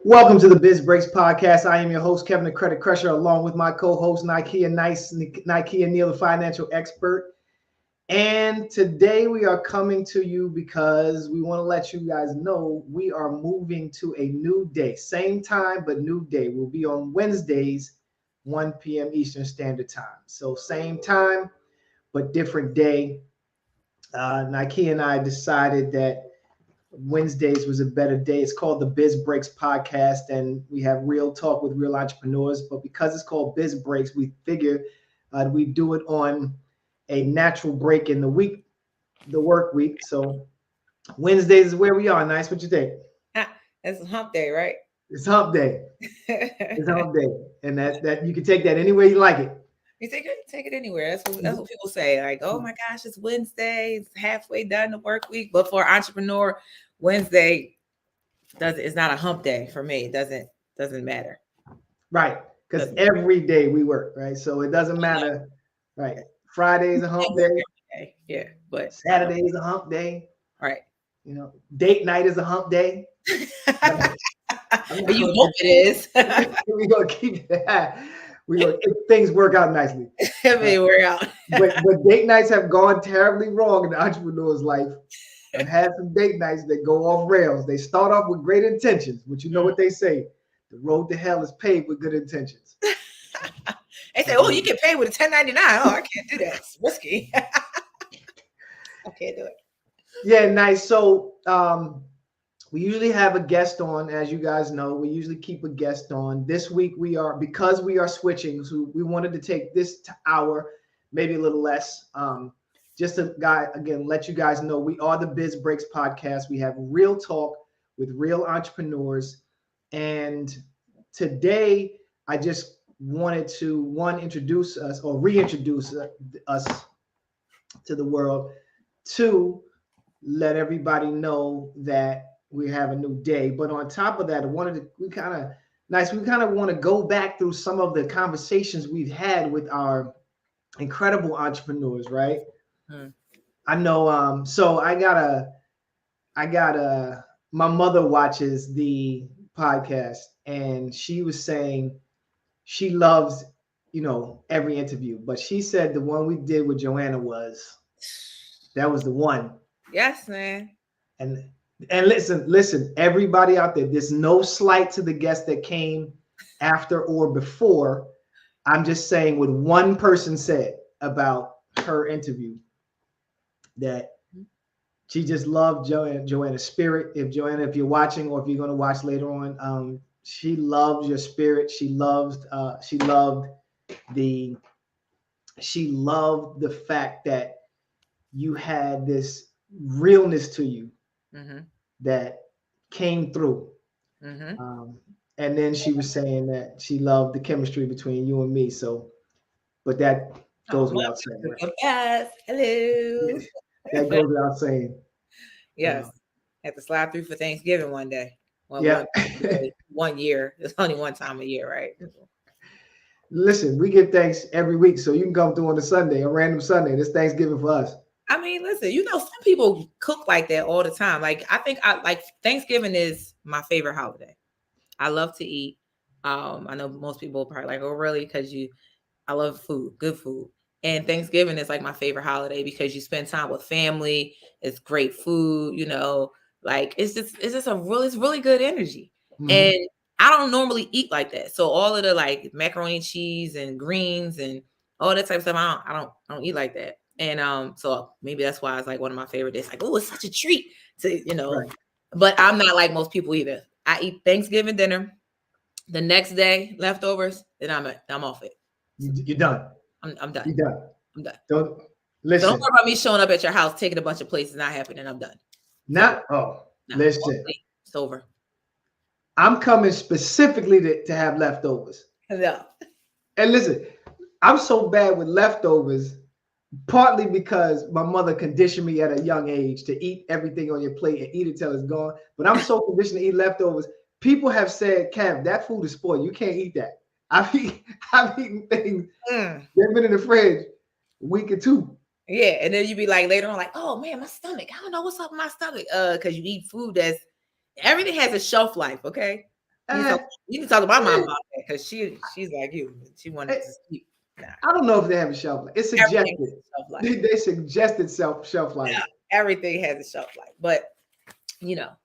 Welcome to the Biz Breaks Podcast. I am your host, Kevin the Credit Crusher, along with my co-host, Nikea Neal, the financial expert. And today we are coming to you because we want to let you guys know we are moving to a new day. Same time, but new day. We'll be on Wednesdays, 1 p.m. Eastern Standard Time. So same time, but different day. Nikea and I decided that Wednesdays was a better day. It's called the Biz Breaks Podcast, and we have real talk with real entrepreneurs. But because it's called Biz Breaks, we figure we do it on a natural break in the week, the work week. So Wednesdays is where we are. Nice, what you think? It's hump day, right? It's hump day. It's hump day, and that you can take that any way you like it. You take it anywhere. That's what people say. Like, oh my gosh, it's Wednesday. It's halfway done the work week. But for an entrepreneur, Wednesday it's not a hump day for me. It doesn't matter. Right. Because every day we work, right? So it doesn't matter. Right. Friday is a hump day. Yeah. But Saturday is a hump day. Right. You know, date night is a hump day. You hope it is. We're gonna keep that. If things work out nicely. It may work out. but date nights have gone terribly wrong in the entrepreneur's life. I've had some date nights that go off rails. They start off with great intentions, but you know what they say: the road to hell is paved with good intentions. They say, "Oh, you get paid with a 1099." Oh, I can't do that. It's risky. I can't do it. Yeah, nice. So we usually have a guest on, as you guys know. We usually keep a guest on. This week because we are switching, so we wanted to take this hour, maybe a little less. Just to let you guys know, we are the Biz Breaks Podcast. We have real talk with real entrepreneurs. And today I just wanted to introduce us or reintroduce us to the world. Two, let everybody know that we have a new day. But on top of that, we kind of want to go back through some of the conversations we've had with our incredible entrepreneurs, right? I know. So I got my mother watches the podcast, and she was saying she loves, every interview, but she said the one we did with Joanna was the one. Yes, man. And listen, everybody out there, there's no slight to the guest that came after or before. I'm just saying what one person said about her interview, that she just loved Joanna's spirit. If you're watching, or if you're going to watch later on, she loves your spirit. She loved the fact that you had this realness to you that came through. And then she was saying that she loved the chemistry between you and me. So, but that goes without saying. Right? Yes. Hello. That goes without saying. Yes. Had to slide through for Thanksgiving one day. Well, yeah. 1 year. It's only one time a year, right? Listen, we give thanks every week, so you can come through on a random Sunday. This Thanksgiving for us. I mean, listen, some people cook like that all the time. Like, I think Thanksgiving is my favorite holiday. I love to eat. I know most people probably like, oh, really? Because I love food, good food. And Thanksgiving is like my favorite holiday because you spend time with family. It's great food, like it's really good energy. And I don't normally eat like that. So all of the like macaroni and cheese and greens and all that type of stuff, I don't eat like that. And so maybe that's why it's like one of my favorite days. Like, oh, it's such a treat to, Right. But I'm not like most people either. I eat Thanksgiving dinner, the next day leftovers, then I'm off it. You're done. I'm done. You're done. I'm done. Don't listen. Don't worry about me showing up at your house, taking a bunch of places, not happening. I'm done. Listen. It's over. I'm coming specifically to have leftovers. No. And listen, I'm so bad with leftovers, partly because my mother conditioned me at a young age to eat everything on your plate and eat it till it's gone. But I'm so conditioned to eat leftovers. People have said, Kev, that food is spoiled. You can't eat that. I've eaten things that have been in the fridge a week or two. Yeah, and then you be like later on, like, oh man, my stomach. I don't know what's up with my stomach. Because you eat food everything has a shelf life, okay? You can talk to my mom about that because she's like you. She wanted to keep. Nah. I don't know if they have a shelf life. It's suggested. Shelf life. They suggested shelf life. Yeah, everything has a shelf life, but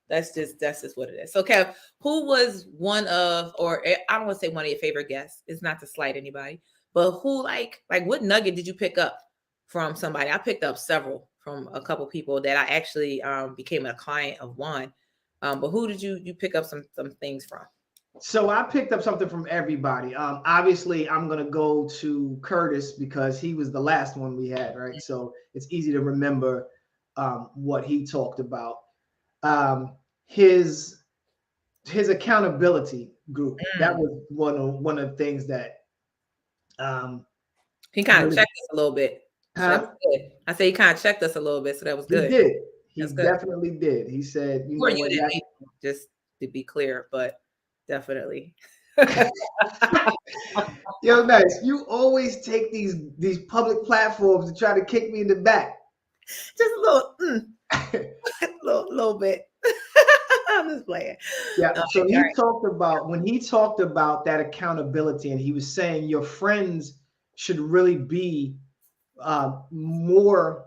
that's just what it is. So, Kev, who was one of, or I don't want to say one of your favorite guests? It's not to slight anybody, but who like what nugget did you pick up from somebody? I picked up several from a couple people that I actually became a client of one. But who did you pick up some things from? So I picked up something from everybody. Obviously, I'm going to go to Curtis because he was the last one we had, right? So it's easy to remember what he talked about. His accountability group. That was one of the things that he kind of checked us a little bit. So that was good. I say he kind of checked us a little bit, so that was good. He did. He definitely did. He said, you just to be clear, but definitely. Yo, nice. You always take these public platforms to try to kick me in the back. Just a little, little bit. I'm just playing. Yeah. So when he talked about that accountability, and he was saying your friends should really be more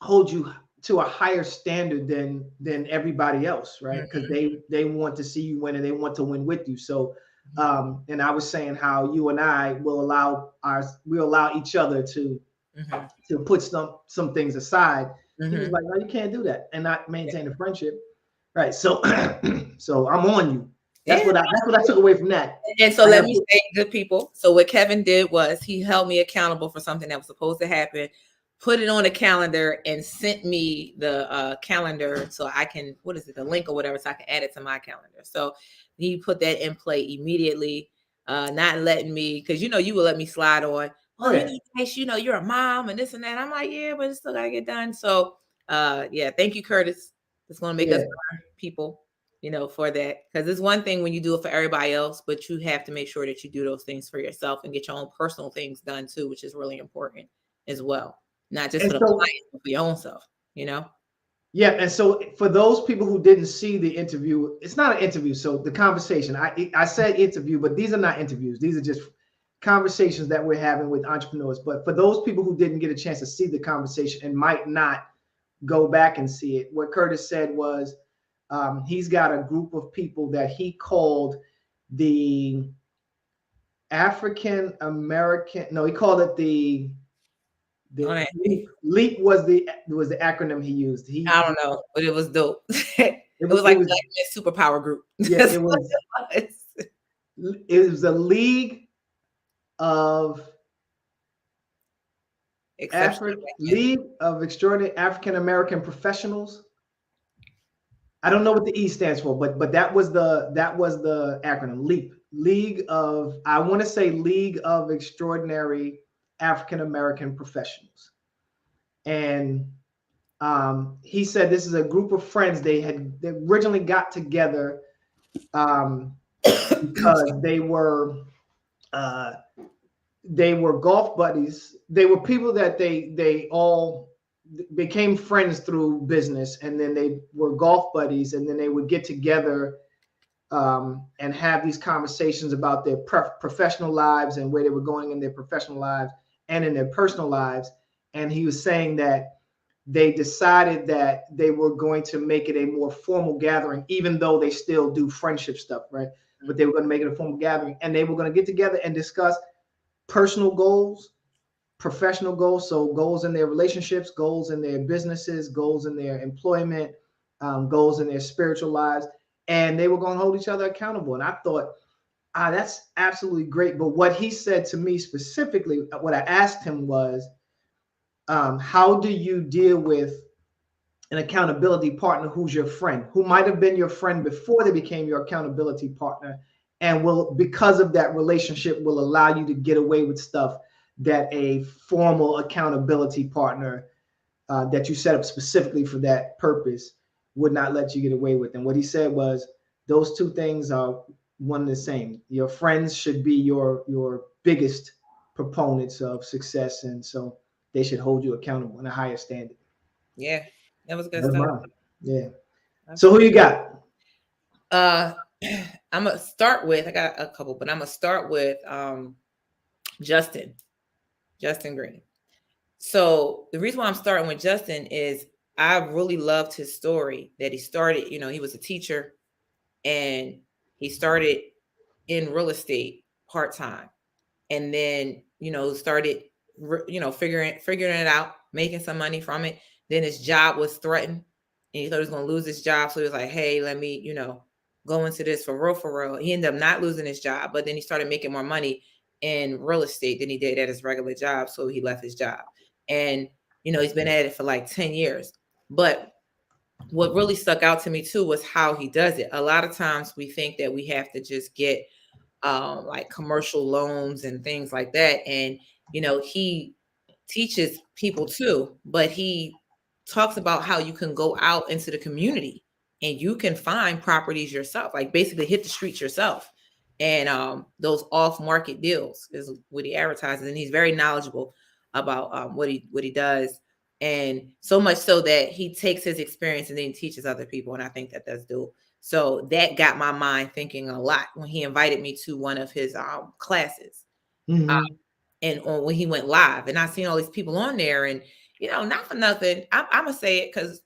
hold you to a higher standard than everybody else, right? Because they want to see you win and they want to win with you. So and I was saying how you and I will allow each other to put some things aside. He was like, no, you can't do that and not maintain a friendship. Right. So so I'm on you. That's what I took away from that. And so let me say, good people. So what Kevin did was he held me accountable for something that was supposed to happen, put it on a calendar, and sent me the calendar so I can, the link or whatever, so I can add it to my calendar. So he put that in play immediately, not letting me, because you will let me slide on. You're a mom and this and that. I'm like, yeah, but it still gotta get done. So thank you, Curtis. It's gonna make us learn people, for that. Because it's one thing when you do it for everybody else, but you have to make sure that you do those things for yourself and get your own personal things done too, which is really important as well. Not just for the client, but for your own self, Yeah, and so for those people who didn't see the interview, it's not an interview. So the conversation, I said interview, but these are not interviews. These are just conversations that we're having with entrepreneurs. But for those people who didn't get a chance to see the conversation and might not go back and see it, what Curtis said was he's got a group of people that he called the African American. No, he called it the LEAP was the acronym he used. I don't know, but it was dope. it was like Black Man Superpower Group. Yeah, it was. It was a league of extraordinary African American professionals. I don't know what the E stands for, but that was the acronym LEAP. League of Extraordinary African American Professionals. And he said this is a group of friends they originally got together because they were golf buddies. They were people that they all became friends through business, and then they were golf buddies, and then they would get together and have these conversations about their professional lives and where they were going in their professional lives and in their personal lives. And he was saying that they decided that they were going to make it a more formal gathering, even though they still do friendship stuff, right? But they were going to make it a formal gathering, and they were going to get together and discuss personal goals, professional goals, so goals in their relationships, goals in their businesses, goals in their employment, goals in their spiritual lives, and they were going to hold each other accountable. And I thought, that's absolutely great. But what he said to me specifically, what I asked him was, how do you deal with an accountability partner who's your friend, who might have been your friend before they became your accountability partner, and will, because of that relationship, will allow you to get away with stuff that a formal accountability partner that you set up specifically for that purpose would not let you get away with. And what he said was, those two things are one and the same. Your friends should be your biggest proponents of success, and so they should hold you accountable in a higher standard. Yeah, that was good stuff. Yeah. So who you got? I'm I'm gonna start with, I got a couple, but I'm gonna start with Justin Green. So the reason why I'm starting with Justin is I really loved his story that he started, he was a teacher and he started in real estate part-time, and then, started, figuring it out, making some money from it. Then his job was threatened and he thought he was going to lose his job. So he was like, hey, let me, go into this for real, for real. He ended up not losing his job, but then he started making more money in real estate than he did at his regular job. So he left his job. And, he's been at it for like 10 years. But what really stuck out to me too was how he does it. A lot of times we think that we have to just get like commercial loans and things like that. And, he teaches people too, but he talks about how you can go out into the community and you can find properties yourself, like basically hit the streets yourself. And those off-market deals is what he advertises. And he's very knowledgeable about what he does. And so much so that he takes his experience and then teaches other people. And I think that that's dope. So that got my mind thinking a lot when he invited me to one of his classes. And when he went live, and I seen all these people on there, and not for nothing, I'm gonna say it because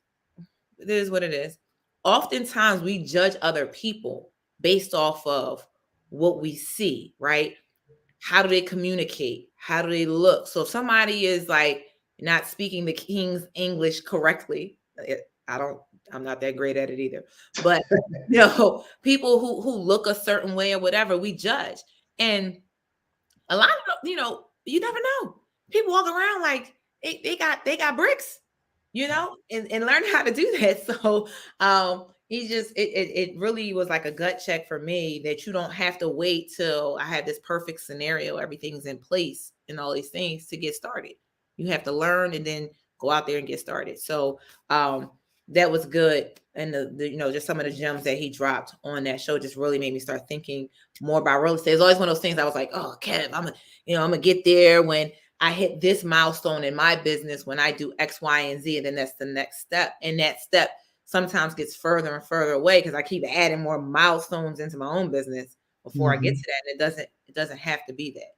it is what it is. Oftentimes we judge other people based off of what we see, right? How do they communicate? How do they look? So if somebody is like not speaking the King's English correctly, I'm not that great at it either. But people who look a certain way or whatever, we judge. And a lot of you never know. People walk around like they got bricks, and learn how to do that. So he just it really was like a gut check for me that you don't have to wait till I had this perfect scenario, everything's in place and all these things to get started. You have to learn and then go out there and get started. So that was good. And the just some of the gems that he dropped on that show just really made me start thinking more about real estate. It's always one of those things I was like, oh, Kev, I'm gonna get there when I hit this milestone in my business, when I do X, Y, and Z, and then that's the next step. And that step sometimes gets further and further away because I keep adding more milestones into my own business before I get to that. And it doesn't have to be that,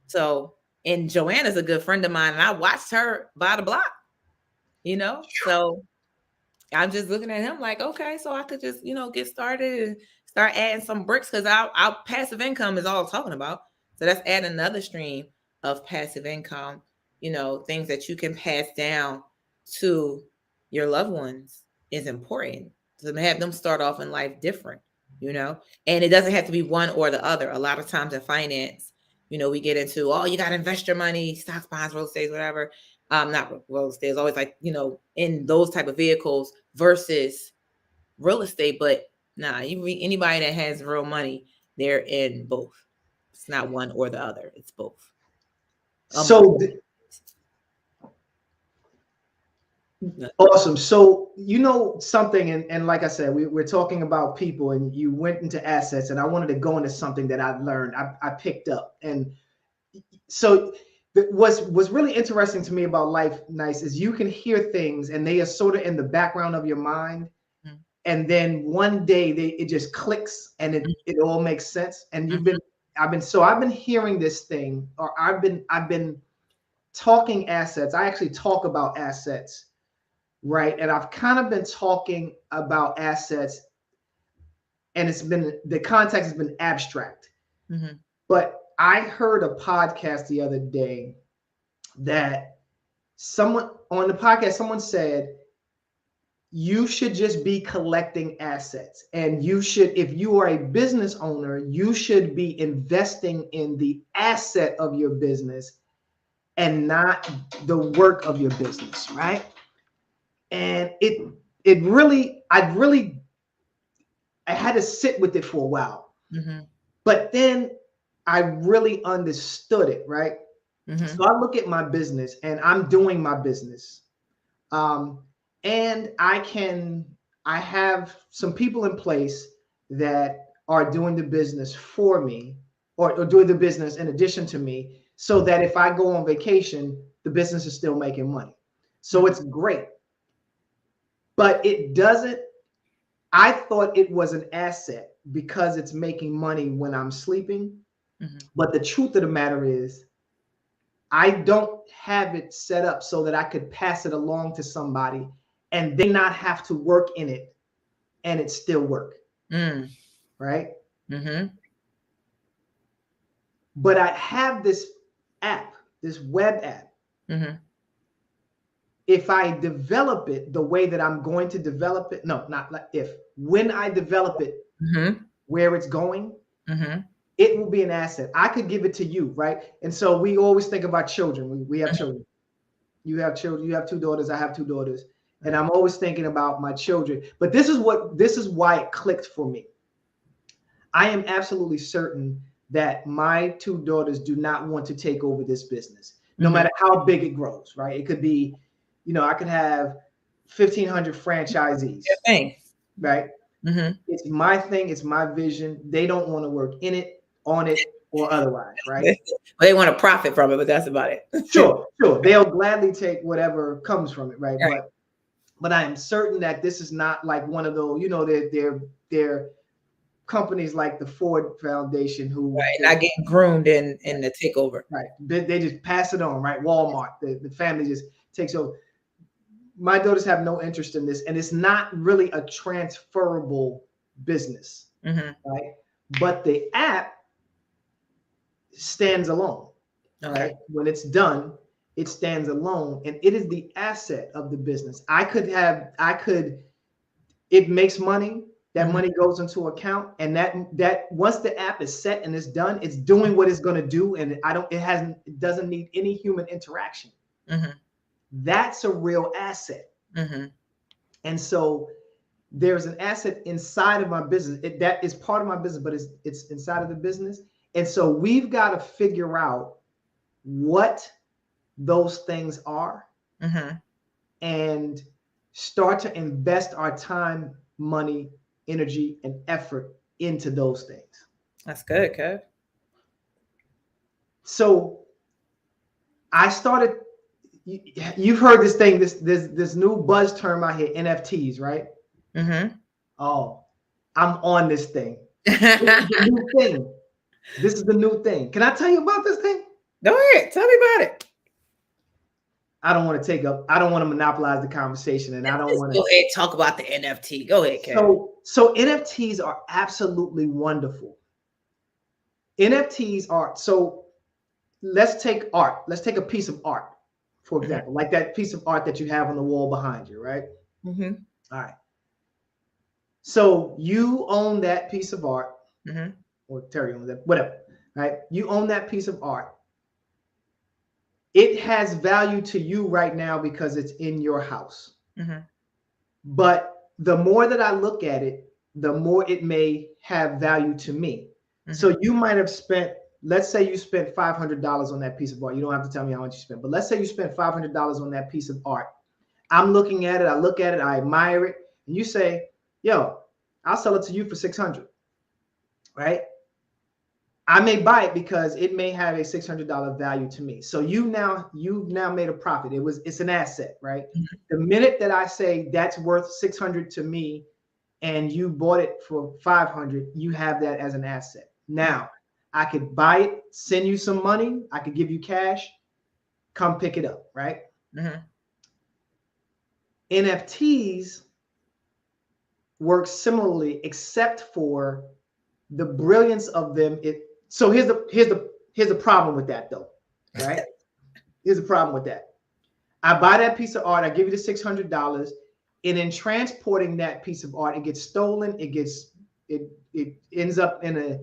So, and Joanna's a good friend of mine, and I watched her buy the block, So I'm just looking at him like, okay, so I could just, get started and start adding some bricks because our passive income is all I'm talking about. So that's adding another stream of passive income, things that you can pass down to your loved ones is important. To have them start off in life different, and it doesn't have to be one or the other. A lot of times in finance, we get into, you got to invest your money, stocks, bonds, real estate, whatever. Not real estate is always like, in those type of vehicles versus real estate. But anybody that has real money, they're in both. It's not one or the other. It's both. So awesome. So something, and like I said, we're talking about people, and you went into assets, and I wanted to go into something that I've learned, I picked up. And so what's really interesting to me about Life Nice is you can hear things and they are sort of in the background of your mind. And then one day it just clicks and it all makes sense. And I've been hearing this thing, or I've been talking assets. I actually talk about assets, right? And I've kind of been talking about assets, and the context has been abstract. But I heard a podcast the other day that someone said, you should just be collecting assets. And if you are a business owner, you should be investing in the asset of your business and not the work of your business, right? And I had to sit with it for a while. But then I really understood it, right? So I look at my business, and I'm doing my business. And I have some people in place that are doing the business for me, or doing the business in addition to me, so that if I go on vacation, the business is still making money. So it's great. But I thought it was an asset because it's making money when I'm sleeping. Mm-hmm. But the truth of the matter is, I don't have it set up so that I could pass it along to somebody and they not have to work in it and it still work. Right? Mm-hmm. But I have this app, this web app. Mm-hmm. If I develop it the way that I'm going to develop it, no, not like if, when I develop it, where it's going, it will be an asset. I could give it to you, right? And so we always think about children. We have children. You have children. You have 2 daughters. I have 2 daughters. And I'm always thinking about my children. But this is why it clicked for me. I am absolutely certain that my 2 daughters do not want to take over this business, no matter how big it grows, right? It could be, I could have 1,500 franchisees, right? It's my thing. It's my vision. They don't want to work in it, on it, or otherwise, right? They want to profit from it, but that's about it. Sure. They'll gladly take whatever comes from it, right? But I am certain that this is not like one of those, they're companies like the Ford Foundation who not getting groomed in the takeover. Right. They just pass it on, right? Walmart, the family just takes over. My daughters have no interest in this, and it's not really a transferable business, right? But the app stands alone, right? When it's done, it stands alone, and it is the asset of the business. It makes money. That money goes into account, and that once the app is set and it's done, it's doing what it's going to do, and it doesn't need any human interaction. That's a real asset. And so there's an asset inside of my business. That is part of my business, but it's inside of the business. And so we've got to figure out what those things are and start to invest our time, money, energy, and effort into those things. That's good, Kev. So I started, you've heard this thing, this new buzz term out here, NFTs, right? Oh, I'm on this thing. This is the new thing. This is the new thing. Can I tell you about this thing? Go ahead. Tell me about it. I don't want to monopolize the conversation, and I don't want to go ahead talk about the NFT. Go ahead, Kev. So NFTs are absolutely wonderful. NFTs are, so let's take art. Let's take a piece of art, for example, like that piece of art that you have on the wall behind you, right? All right. So you own that piece of art, or Terry owns that, whatever, right? You own that piece of art. It has value to you right now because it's in your house. But the more that I look at it, the more it may have value to me. So you might have spent, let's say you spent $500 on that piece of art. You don't have to tell me how much you spent, but let's say you spent $500 on that piece of art. I'm looking at it, I look at it, I admire it, and you say, yo, I'll sell it to you for $600, right? I may buy it because it may have a $600 value to me. So you've now made a profit. It's an asset, right? The minute that I say that's worth $600 to me and you bought it for $500, you have that as an asset. Now I could buy it, send you some money. I could give you cash, come pick it up, right? NFTs work similarly, except for the brilliance of them. So here's the problem with that, though, right? Here's the problem with that. I buy that piece of art. I give you the $600, and in transporting that piece of art, it gets stolen. It ends up in a,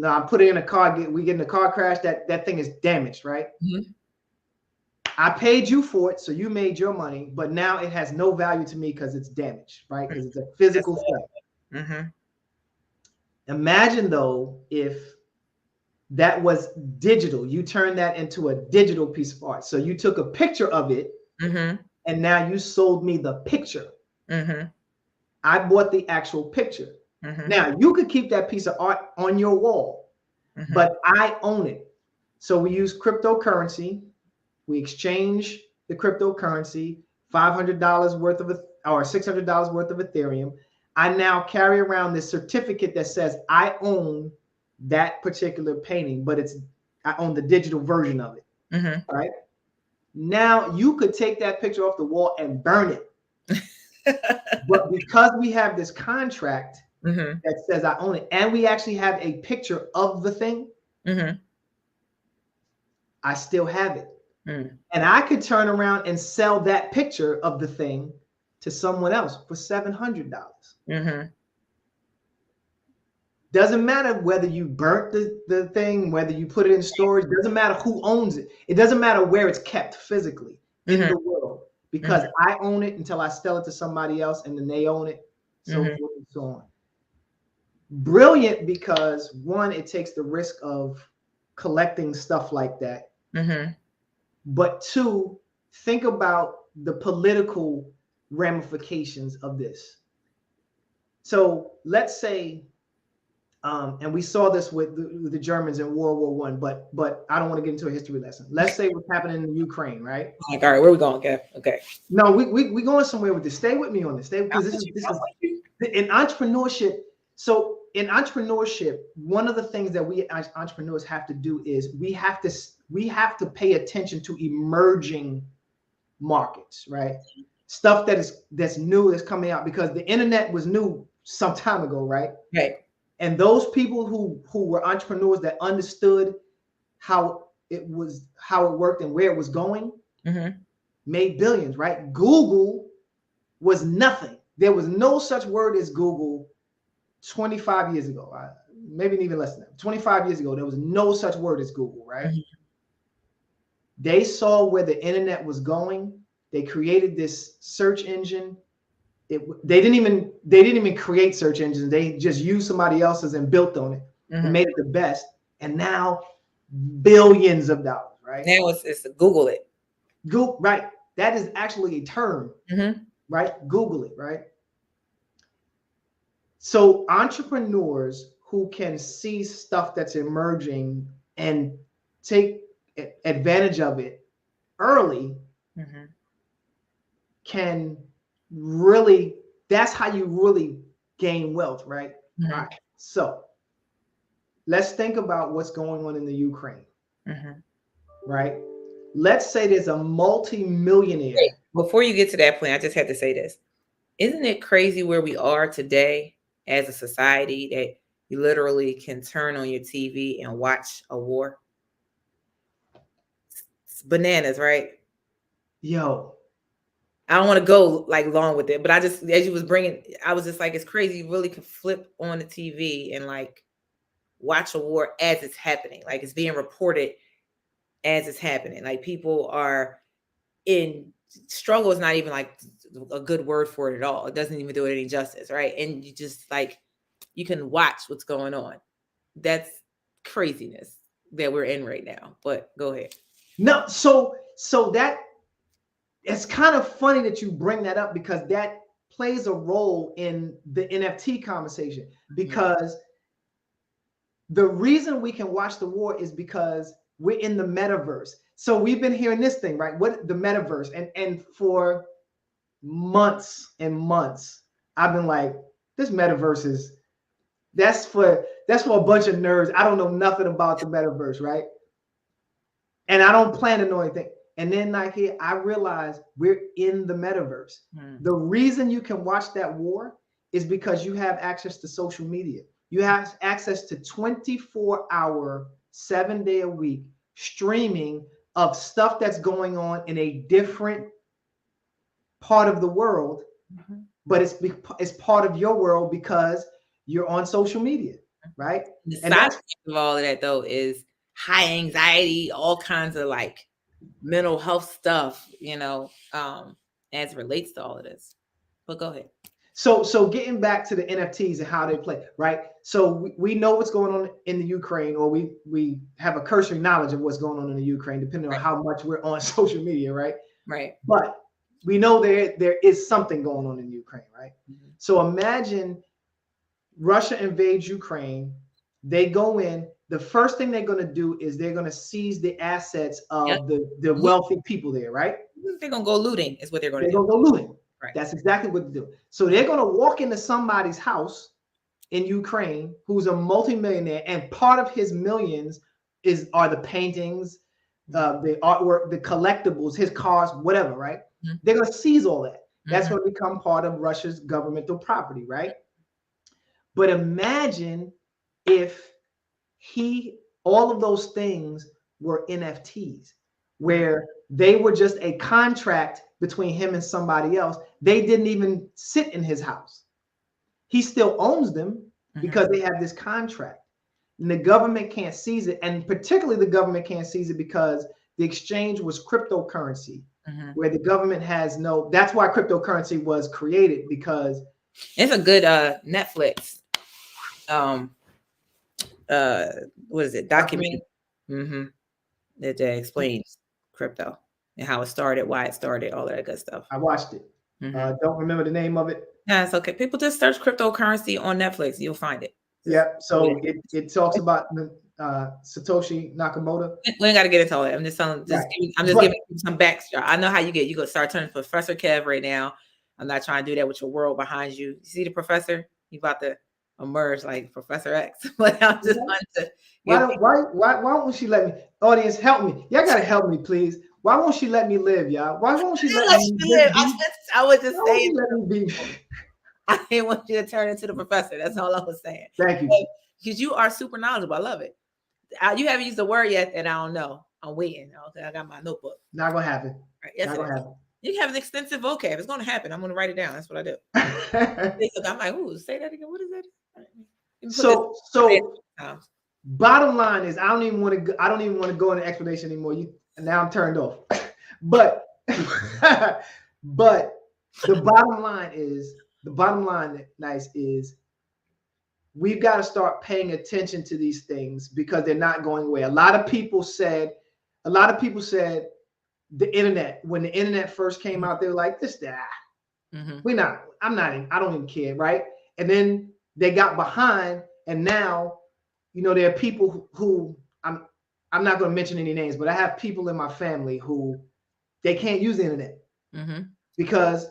I put it in a car. We get in a car crash. That thing is damaged, right? I paid you for it, so you made your money, but now it has no value to me because it's damaged, right? Because it's a physical thing. Imagine though if that was digital. You turned that into a digital piece of art. So you took a picture of it, and now you sold me the picture. I bought the actual picture. Now you could keep that piece of art on your wall, but I own it. So we use cryptocurrency. We exchange the cryptocurrency, $500 worth of or $600 worth of Ethereum. I now carry around this certificate that says I own that particular painting, but I own the digital version of it. Mm-hmm. Right? Now you could take that picture off the wall and burn it. But because we have this contract mm-hmm. that says I own it, and we actually have a picture of the thing, mm-hmm. I still have it. Mm. And I could turn around and sell that picture of the thing to someone else for $700. Mm-hmm. Doesn't matter whether you burnt the thing, whether you put it in storage, doesn't matter who owns it. It doesn't matter where it's kept physically in the world, because I own it until I sell it to somebody else, and then they own it, so forth and so on. Brilliant, because one, it takes the risk of collecting stuff like that. But two, think about the political ramifications of this. So let's say, and we saw this with the Germans in World War I, but I don't want to get into a history lesson. Let's say what's happening in Ukraine, right? Like, all right, where are we going, Kev? Okay. No, we going somewhere with this. Stay with me on this. Because this is in entrepreneurship. So in entrepreneurship, one of the things that we as entrepreneurs have to do is we have to pay attention to emerging markets, right? Stuff that's new, that's coming out, because the internet was new some time ago, right? Right. And those people who were entrepreneurs that understood how it worked and where it was going, made billions, right? Google was nothing. There was no such word as Google 25 years ago, maybe even less than that. 25 years ago, there was no such word as Google, right? They saw where the internet was going. They created this search engine. They didn't even create search engines. They just used somebody else's and built on it and made it the best. And now billions of dollars, right? Now it's Google it. Google, right? That is actually a term, right? Google it, right? So entrepreneurs who can see stuff that's emerging and take advantage of it early can really, that's how you really gain wealth, right? All right. So let's think about what's going on in the Ukraine, right? Let's say there's a multi-millionaire. Wait, before you get to that point, I just had to say this. Isn't it crazy where we are today as a society that you literally can turn on your TV and watch a war? It's bananas, right? Yo. I don't want to go like long with it, but I just, as you was bringing, I was just like, it's crazy. You really can flip on the TV and like watch a war as it's happening. Like it's being reported as it's happening. Like people are in struggle is not even like a good word for it at all. It doesn't even do it any justice, right? And you just like, you can watch what's going on. That's craziness that we're in right now. But go ahead. No, so that, it's kind of funny that you bring that up, because that plays a role in the NFT conversation, because the reason we can watch the war is because we're in the metaverse. So we've been hearing this thing, right? What the metaverse, and for months and months, I've been like, this metaverse that's for a bunch of nerds. I don't know nothing about the metaverse, right? And I don't plan to know anything. And then like here, I realized we're in the metaverse. The reason you can watch that war is because you have access to social media. You have access to 24-hour, 7-day-a-week streaming of stuff that's going on in a different part of the world, but it's part of your world because you're on social media, right? The side effect of all of that though is high anxiety, all kinds of like mental health stuff, as it relates to all of this. But go ahead. So getting back to the NFTs and how they play, right? So we know what's going on in the Ukraine, or we have a cursory knowledge of what's going on in the Ukraine, depending on how much we're on social media, right? Right. But we know there is something going on in Ukraine, right? So imagine Russia invades Ukraine. They go in. The first thing they're going to do is they're going to seize the assets of the wealthy people there, right? They're going to go looting is what they're going to do. They're going to go looting. Right. That's exactly what they do. So they're going to walk into somebody's house in Ukraine who's a multimillionaire, and part of his millions are the paintings, the artwork, the collectibles, his cars, whatever, right? Mm-hmm. They're going to seize all that. That's going to become part of Russia's governmental property, right? But imagine if all of those things were NFTs, where they were just a contract between him and somebody else. They didn't even sit in his house. He still owns them because they have this contract. And the government can't seize it. And particularly the government can't seize it because the exchange was cryptocurrency, where the government has that's why cryptocurrency was created, because it's a good Netflix what is it, documentary that explains crypto and how it started, why it started, all that good stuff. I watched it. Don't remember the name of it. Yeah, it's okay. People just search cryptocurrency on Netflix, you'll find it. Yeah, so it talks about Satoshi Nakamoto. We ain't got to get into all that. I'm just telling. I'm just giving you some backstory. I know how you go start turning Professor Kev right now. I'm not trying to do that with your world behind you. You see the professor? You about to emerge like Professor X. But I'm just wanting to. Why won't she let me? Audience, help me! Y'all gotta help me, please. Why won't she let me live, y'all? Why won't she let me live? I was just saying. I didn't want you to turn into the professor. That's all I was saying. Thank you. Because you are super knowledgeable. I love it. You haven't used the word yet, and I don't know. I'm waiting. Okay, I got my notebook. Not gonna happen. Right. Yes, not gonna happen. You have an extensive vocab. It's gonna happen. I'm gonna write it down. That's what I do. I'm like, ooh, say that again. What is that? So bottom line is, I don't even want to go into explanation anymore. Now I'm turned off. But the bottom line is. The bottom line, Nice, is we've got to start paying attention to these things because they're not going away. A lot of people said the internet, when the internet first came out, they were like, I don't even care, right? And then they got behind, and now, there are people who I'm not going to mention any names, but I have people in my family who they can't use the internet because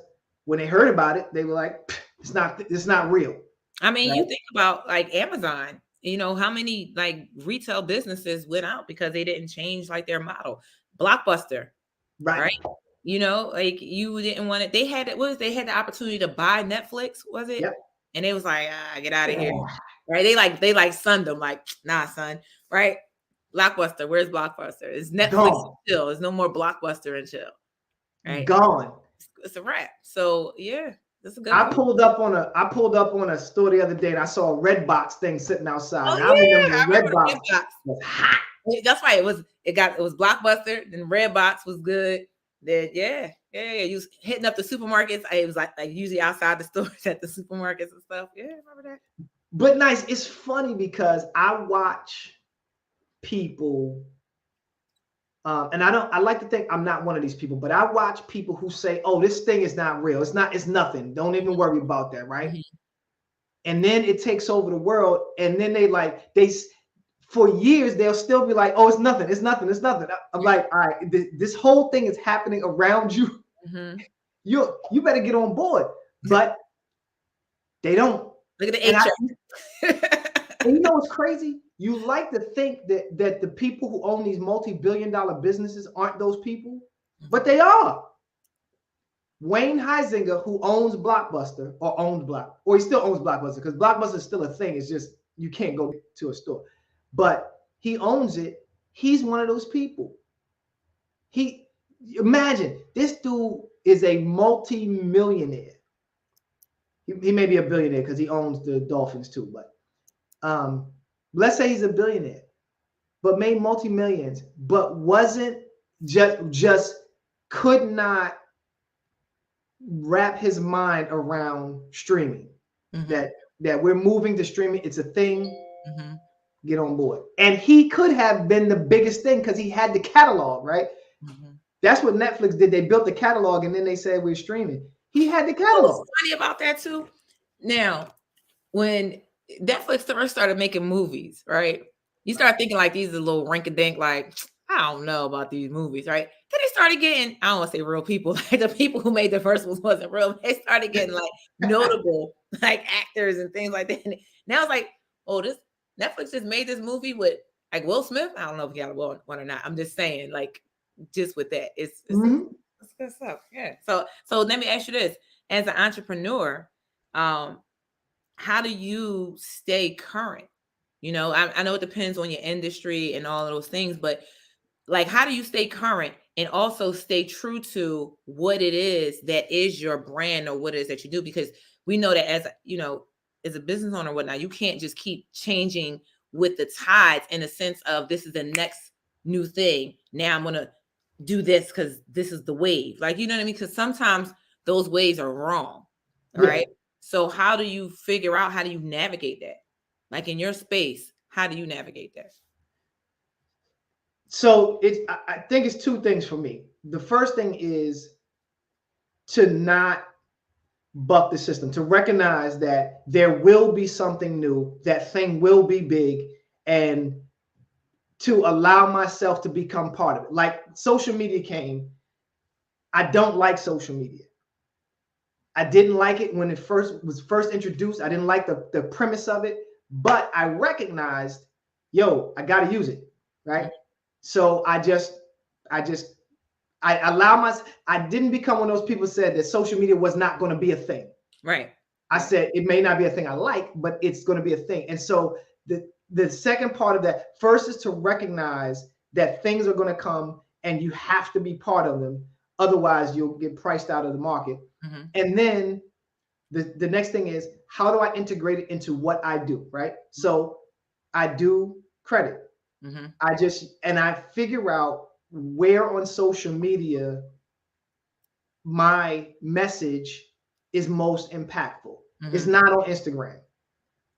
when they heard about it, they were like, it's not real. I mean, right? You think about like Amazon, how many like retail businesses went out because they didn't change like their model. Blockbuster, right? Like you didn't want it. They had the opportunity to buy Netflix, was it? Yep. And it was like, get out of here. Right. They sunned them like, nah, son. Right. Blockbuster. Where's Blockbuster? It's Netflix and chill. There's no more Blockbuster and chill. Right. Gone. It's a wrap. So yeah, that's a good. I pulled up on a store the other day and I saw a Redbox thing sitting outside. Oh, I remember Redbox was hot. That's why it was Blockbuster, and Redbox was good. Then yeah. You was hitting up the supermarkets. It was like usually outside the stores at the supermarkets and stuff. Yeah, remember that. But Nice, it's funny because I watch people. And I like to think I'm not one of these people, but I watch people who say, "Oh, this thing is not real. It's nothing. Don't even worry about that," right? Mm-hmm. And then it takes over the world, and then for years they'll still be like, "Oh, it's nothing. It's nothing. It's nothing." I'm like, "All right, this whole thing is happening around you. Mm-hmm. You better get on board." But they don't. Look at the And what's crazy? You like to think that the people who own these multi-billion-dollar businesses aren't those people, but they are. Wayne Huizenga, who owns Blockbuster, or he still owns Blockbuster, because Blockbuster is still a thing. It's just you can't go to a store, but he owns it. He's one of those people. Imagine this dude is a multi-millionaire. He may be a billionaire because he owns the Dolphins too, but let's say he's a billionaire, but made multi-millions, but wasn't just could not wrap his mind around streaming. Mm-hmm. That we're moving to streaming. It's a thing. Mm-hmm. Get on board. And he could have been the biggest thing because he had the catalog, right? Mm-hmm. That's what Netflix did. They built the catalog and then they said we're streaming. He had the catalog. What's funny about that too? Now, when Netflix first started making movies, right? You start thinking like these are little rink-a-dink, like, I don't know about these movies, right? Then they started getting, I don't want to say real people, like the people who made the first ones wasn't real. They started getting like notable like actors and things like that. And now it's like, oh, this Netflix just made this movie with like Will Smith. I don't know if y'all want one or not. I'm just saying, like, just with that, it's good stuff. Yeah. So let me ask you this: as an entrepreneur, how do you stay current? You know, I know it depends on your industry and all of those things, but like, how do you stay current and also stay true to what it is that is your brand or what it is that you do? Because we know that as you know, as a business owner or whatnot, you can't just keep changing with the tides in the sense of this is the next new thing. Now I'm gonna do this because this is the wave. Like, you know what I mean? Because sometimes those waves are wrong. All right. So how do you figure out, how do you navigate that? Like in your space, how do you navigate that? So I think it's two things for me. The first thing is to not buck the system, to recognize that there will be something new, that thing will be big, and to allow myself to become part of it. Like social media came. I don't like social media. I didn't like it when it was first introduced. I didn't like the premise of it, but I recognized, I got to use it, right? So I didn't become one of those people who said that social media was not going to be a thing. Right. I said it may not be a thing I like, but it's going to be a thing. And so the second part of that, first is to recognize that things are going to come and you have to be part of them. Otherwise, you'll get priced out of the market. Mm-hmm. And then the next thing is, how do I integrate it into what I do, right? Mm-hmm. So I do credit. Mm-hmm. I figure out where on social media my message is most impactful. Mm-hmm. It's not on Instagram.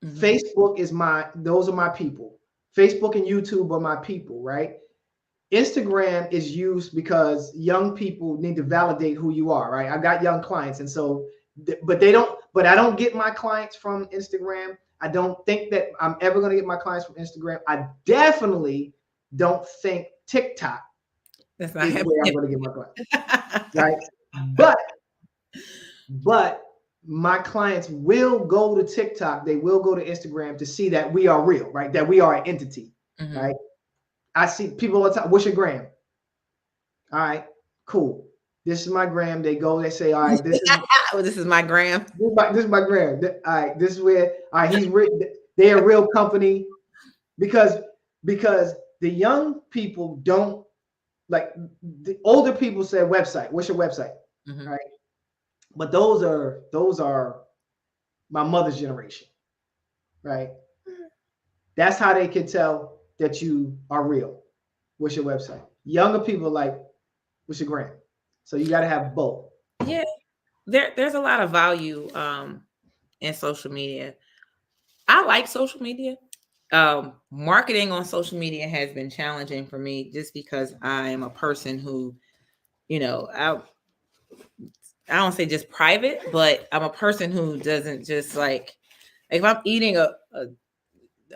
Mm-hmm. Facebook those are my people. Facebook and YouTube are my people, right? Instagram is used because young people need to validate who you are, right? I got young clients, and so, but I don't get my clients from Instagram. I don't think that I'm ever going to get my clients from Instagram. I definitely don't think TikTok is where I'm going to get my clients, right? But my clients will go to TikTok. They will go to Instagram to see that we are real, right? That we are an entity, mm-hmm. right? I see people all the time. What's your gram? All right, cool. This is my gram. They go, they say, all right, this is my gram. This is my gram. All right, this is where, all right, they're a real company because the young people don't, like, the older people say website. What's your website? Mm-hmm. Right. But those are my mother's generation, right? That's how they can tell that you are real. What's your website? Younger people are like, what's your gram? So you got to have both. Yeah, there's a lot of value in social media. I like social media. Marketing on social media has been challenging for me just because I am a person who, I don't say just private, but I'm a person who doesn't just like if I'm eating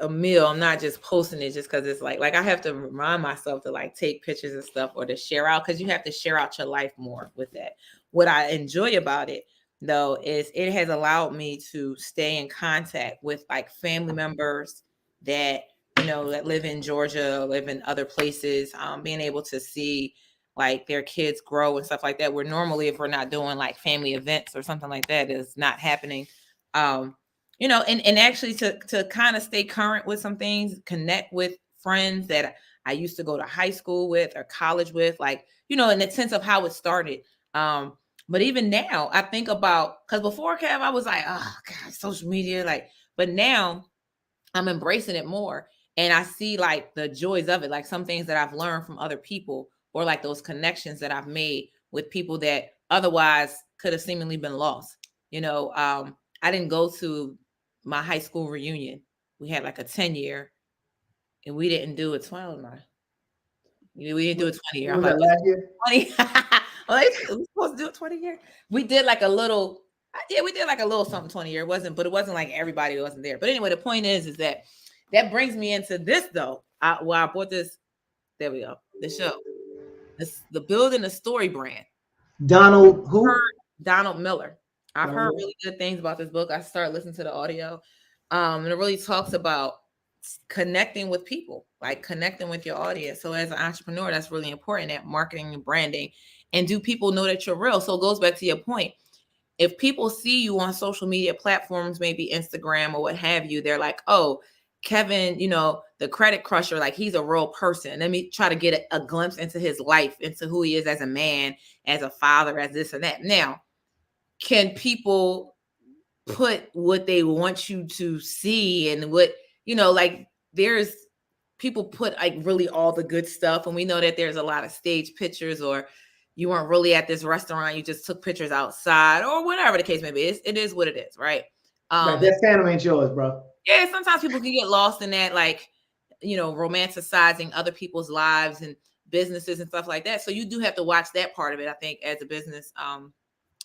a meal, I'm not just posting it just because it's like I have to remind myself to like take pictures and stuff or to share out, because you have to share out your life more with that. What I enjoy about it though is it has allowed me to stay in contact with like family members that that live in Georgia, live in other places, being able to see like their kids grow and stuff like that, where normally if we're not doing like family events or something like that is not happening. And actually to kind of stay current with some things, connect with friends that I used to go to high school with or college with, like, in the sense of how it started. But even now I think about, because before, Kev, I was like, oh God, social media, like, but now I'm embracing it more. And I see like the joys of it, like some things that I've learned from other people, or like those connections that I've made with people that otherwise could have seemingly been lost. I didn't go to my high school reunion. We had like a 10-year, and we didn't do a 12. We didn't do a 20-year. I'm like, last year? 20. Like, we supposed to do a 20-year. We did like a little, we did like a little something 20-year. It wasn't like everybody wasn't there. But anyway, the point is that brings me into this though. I bought this. There we go. The show. the building a story brand. Donald who? Donald Miller. I've heard really good things about this book. I started listening to the audio. And it really talks about connecting with people, like connecting with your audience. So as an entrepreneur, that's really important, at marketing and branding. And do people know that you're real? So it goes back to your point. If people see you on social media platforms, maybe Instagram or what have you, they're like, oh, Kevin, the credit crusher, like he's a real person. Let me try to get a glimpse into his life, into who he is as a man, as a father, as this and that. Now, can people put what they want you to see and what, like there's people put like really all the good stuff. And we know that there's a lot of stage pictures, or you weren't really at this restaurant, you just took pictures outside, or whatever the case may be. It is what it is, right? That phantom ain't yours, bro. Yeah, sometimes people can get lost in that, like, romanticizing other people's lives and businesses and stuff like that. So you do have to watch that part of it, I think, as a business, as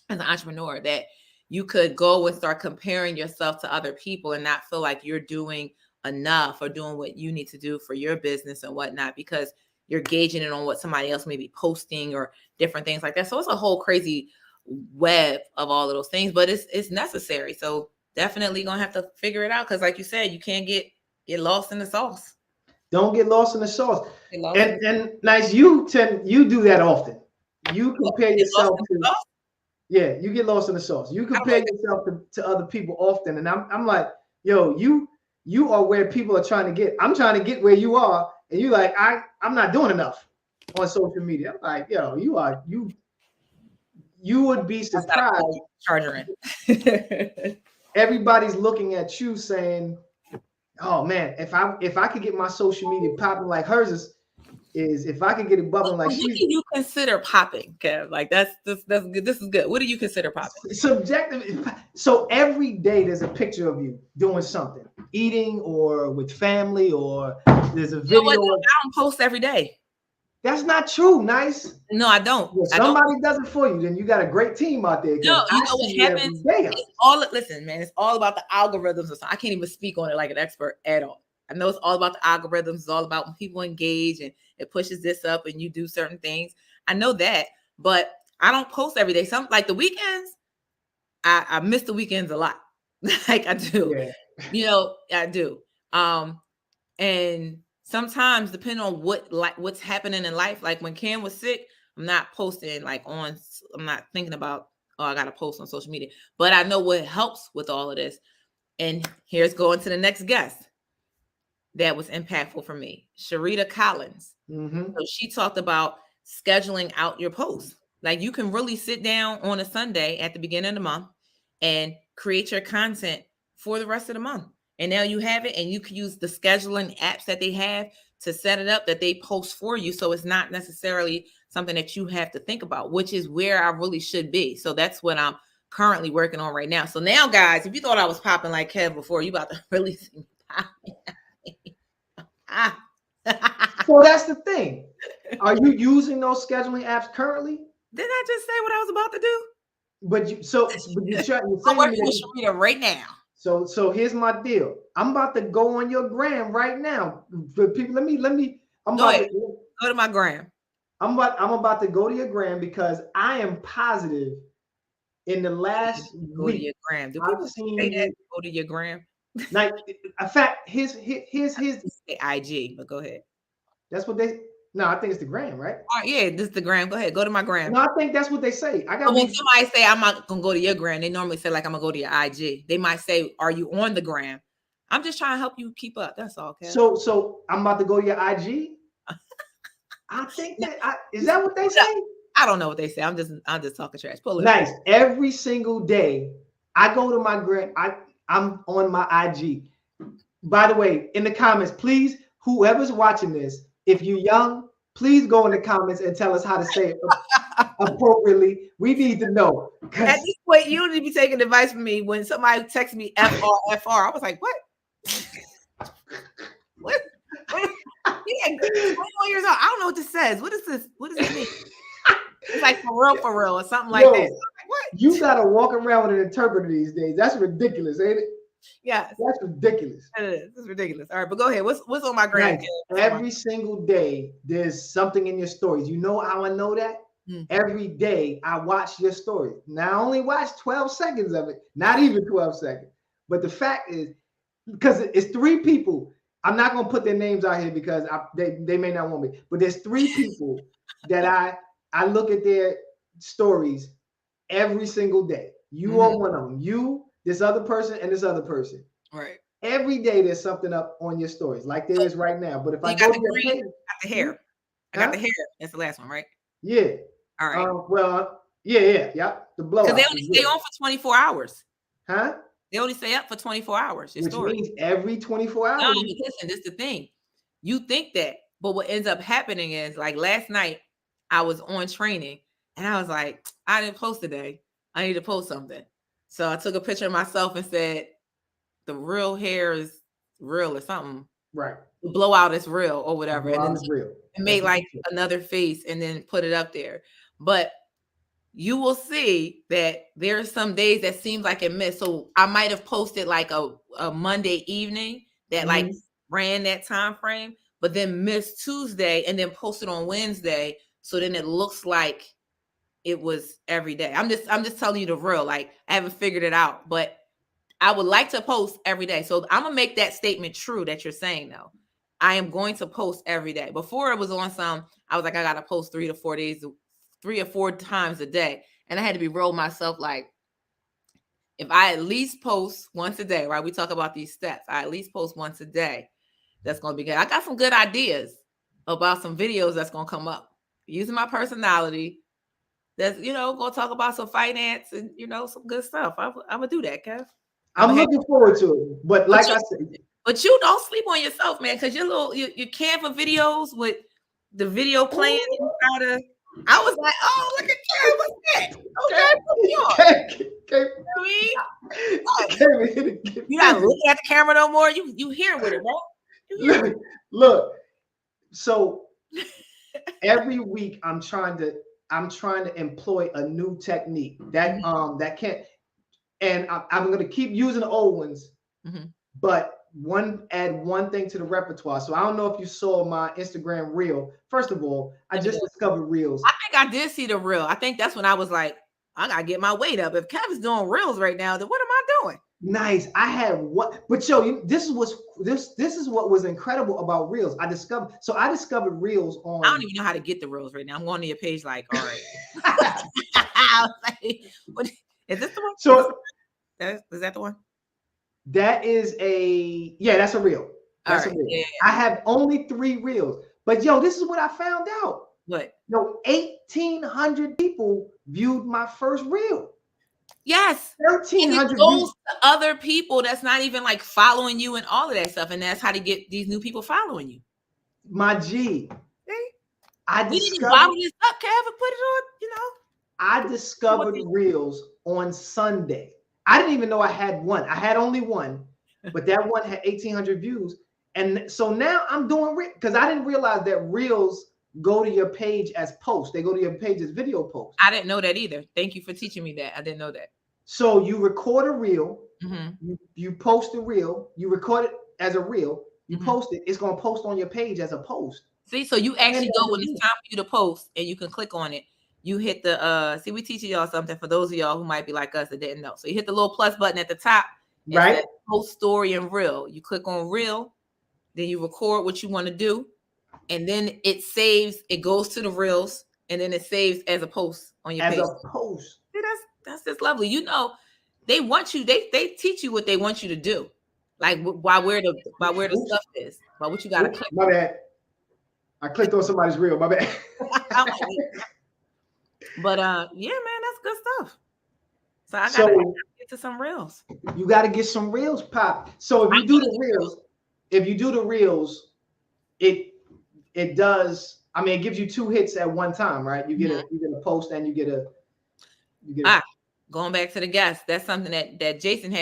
an entrepreneur, that you could go and start comparing yourself to other people and not feel like you're doing enough or doing what you need to do for your business and whatnot, because you're gauging it on what somebody else may be posting or different things like that. So it's a whole crazy web of all of those things, but it's necessary. So definitely gonna have to figure it out, because like you said, you can't get lost in the sauce. Don't get lost in the sauce. And nice, you do that often. You compare yourself to, yeah, you get lost in the sauce. You compare yourself to other people often, and I'm like, yo, you are where people are trying to get. I'm trying to get where you are, and you like, I'm not doing enough on social media. I'm like, yo, you would be surprised. Charger in. Everybody's looking at you saying, oh man, if I could get my social media popping like hers is if I could get it bubbling like what do you consider popping, Kev? Like that's good. This is good. What do you consider popping? Subjective. So every day there's a picture of you doing something, eating or with family, or there's a video. I don't post every day. That's not true, Nice. No, I don't. If somebody does it for you, then you got a great team out there. No, you know what happens? Listen, man, it's all about the algorithms. I can't even speak on it like an expert at all. I know it's all about the algorithms. It's all about when people engage and it pushes this up and you do certain things. I know that, but I don't post every day. Some like the weekends, I miss the weekends a lot. Like I do. Yeah. I do. And sometimes depending on what's happening in life, like when Cam was sick, I'm not posting I'm not thinking about, I got to post on social media, but I know what helps with all of this. And here's going to the next guest that was impactful for me, Sharita Collins. Mm-hmm. So she talked about scheduling out your posts. Like you can really sit down on a Sunday at the beginning of the month and create your content for the rest of the month. And now you have it, and you can use the scheduling apps that they have to set it up that they post for you. So it's not necessarily something that you have to think about, which is where I really should be. So that's what I'm currently working on right now. So now, guys, if you thought I was popping like Kev before, you about to really see me popping. So that's the thing. Are you using those scheduling apps currently? Didn't I just say what I was about to do? I'm working with Sharita right now. So here's my deal. I'm about to go on your gram right now. For people, let me. Go to my gram. I'm about to go to your gram because I am positive in the last week. To your gram. Do people say that? Go to your gram. Like, in fact, his IG, but go ahead. That's what they. No, I think it's the gram, right? Yeah, this is the gram. Go ahead, go to my gram. No, I think that's what they say. When somebody say I'm not gonna go to your gram, they normally say like I'm gonna go to your IG. They might say, "Are you on the gram?" I'm just trying to help you keep up. That's all. Okay. So I'm about to go to your IG. I think is that what they say? I don't know what they say. I'm just talking trash. Pull it. Nice. Every single day, I go to my gram. I'm on my IG. By the way, in the comments, please, whoever's watching this, if you're young, please go in the comments and tell us how to say it appropriately. We need to know. At this point, you don't need to be taking advice from me. When somebody texts me FR, I was like, what? What? Yeah, 21 years old. I don't know what this says. What is this? What does it mean? It's like for real or something like that. So like, what? You gotta walk around with an interpreter these days. That's ridiculous, ain't it? Yes. That's ridiculous. It is. It's ridiculous. All right, but go ahead. What's on my gram? Nice. Every single day, there's something in your stories. You know how I know that? Every day I watch your story. Now I only watch 12 seconds of it, not even 12 seconds. But the fact is, because it's 3 people, I'm not gonna put their names out here because they may not want me. But there's 3 people that I look at their stories every single day. You are one of them. You, this other person, and this other person. Right. Every day there's something up on your stories, like there is right now. But if I got go the to your green, page, I got the hair. I got the hair. That's the last one, right? Yeah. All right. Well, yeah. The blowout. Because they only stay on for 24 hours. Huh? They only stay up for 24 hours. Which means every 24 hours. No, listen, this is the thing. You think that, but what ends up happening is, like last night, I was on training and I was like, I didn't post today. I need to post something. So I took a picture of myself and said, the real hair is real or something. Right. The blowout is real or whatever. And then real. And made like another face and then put it up there. But you will see that there are some days that seems like it missed. So I might have posted like a Monday evening that like ran that time frame, but then missed Tuesday and then posted on Wednesday. So then it looks like it was every day. I'm just telling you the real. Like I haven't figured it out, but I would like to post every day. So I'm gonna make that statement true that you're saying though. I am going to post every day. Before it was on some, I was like, I gotta post 3 or 4 times a day. And I had to be real myself, like, if I at least post once a day, right? We talk about these steps. I at least post once a day. That's gonna be good. I got some good ideas about some videos that's gonna come up. Using my personality. That's, gonna talk about some finance and, some good stuff. I'm gonna do that, Kev. I'm looking forward to it. But like I said, but you don't sleep on yourself, man, because your Canva videos with the video playing inside of. I was like, oh, look at Karen, what's that? Okay, put me on. You're not looking at the camera no more. You here with it, right? Look. So every week I'm trying to employ a new technique that can't, and I'm going to keep using the old ones, but add one thing to the repertoire. So I don't know if you saw my Instagram reel. First of all, I just discovered reels. I think I did see the reel. I think that's when I was like, I gotta get my weight up. If Kevin's doing reels right now, then what am I doing? Nice. I had one, but this is what was incredible about reels. I discovered reels on. I don't even know how to get the reels right now. I'm going to your page like, all right. I was like, is this the one? So is that the one? That is that's a reel. That's a reel. Yeah. I have only 3 reels. But this is what I found out. What? 1,800 people viewed my first reel. Yes. 1,300 goes to other people that's not even like following you and all of that stuff. And that's how to get these new people following you. My G. I didn't bottle this up, Kev, and put it on, I discovered reels on Sunday. I didn't even know I had one. I had only one, but that one had 1,800 views. And so now I'm doing because I didn't realize that reels go to your page as posts. They go to your page as video posts. I didn't know that either. Thank you for teaching me that. I didn't know that. So you record a reel, you post a reel, you record it as a reel, you post it. It's going to post on your page as a post. See, so you actually go when it's time for you to post and you can click on it. You hit the we teaching y'all something for those of y'all who might be like us that didn't know. So you hit the little plus button at the top, right? Post, story, and reel. You click on reel, then you record what you want to do, and then it saves. It goes to the reels, and then it saves as a post on your page. As a post. See, that's just lovely. They want you. They teach you what they want you to do, like where the stuff is, by what you got to click. My bad. I clicked on somebody's reel. My bad. But yeah, man, that's good stuff. So I gotta get to some reels. You got to get some reels pop. So if you do the reels, it does. I mean, it gives you 2 hits at one time, right? You get a post and you get a. Going back to the guest, that's something that Justin.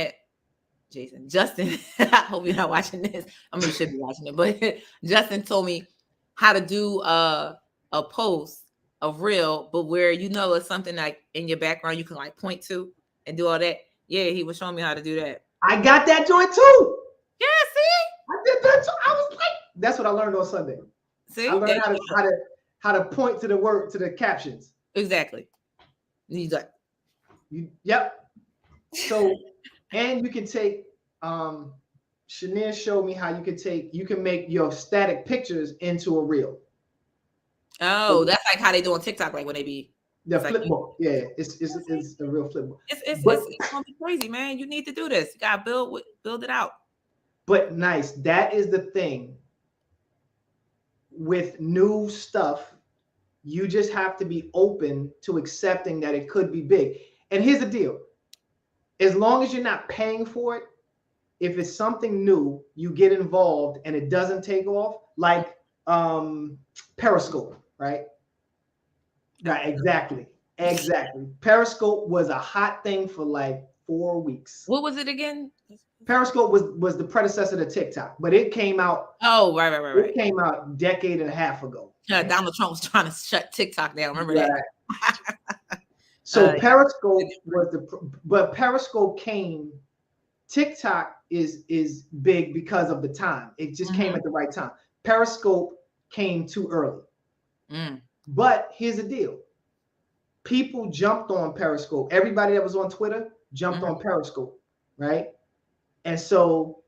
I hope you're not watching this. I mean, you should be watching it, but Justin told me how to do a post. A reel, but where it's something like in your background you can like point to and do all that. Yeah, he was showing me how to do that. I got that joint too. Yeah, see? I did that too. I was like, that's what I learned on Sunday. See? I learned how to point to the captions. Exactly. Yep. So, and you can take Shania showed me how you can make your static pictures into a reel. Oh, that's like how they do on TikTok, like when they be the flipbook. Yeah, it's a real flipbook. It's gonna be crazy, man. You need to do this. You gotta build it out. But nice. That is the thing with new stuff. You just have to be open to accepting that it could be big. And here's the deal. As long as you're not paying for it, if it's something new, you get involved and it doesn't take off, like Periscope, right? Right, exactly. Periscope was a hot thing for like 4 weeks. What was it again? Periscope was the predecessor to TikTok, but it came out. Oh, right. It came out a decade and a half ago. Donald Trump was trying to shut TikTok down. Remember that? So Periscope but Periscope came. TikTok is big because of the time. It just came at the right time. Periscope came too early. But here's the deal. People jumped on Periscope. Everybody that was on Twitter jumped on Periscope, right? And so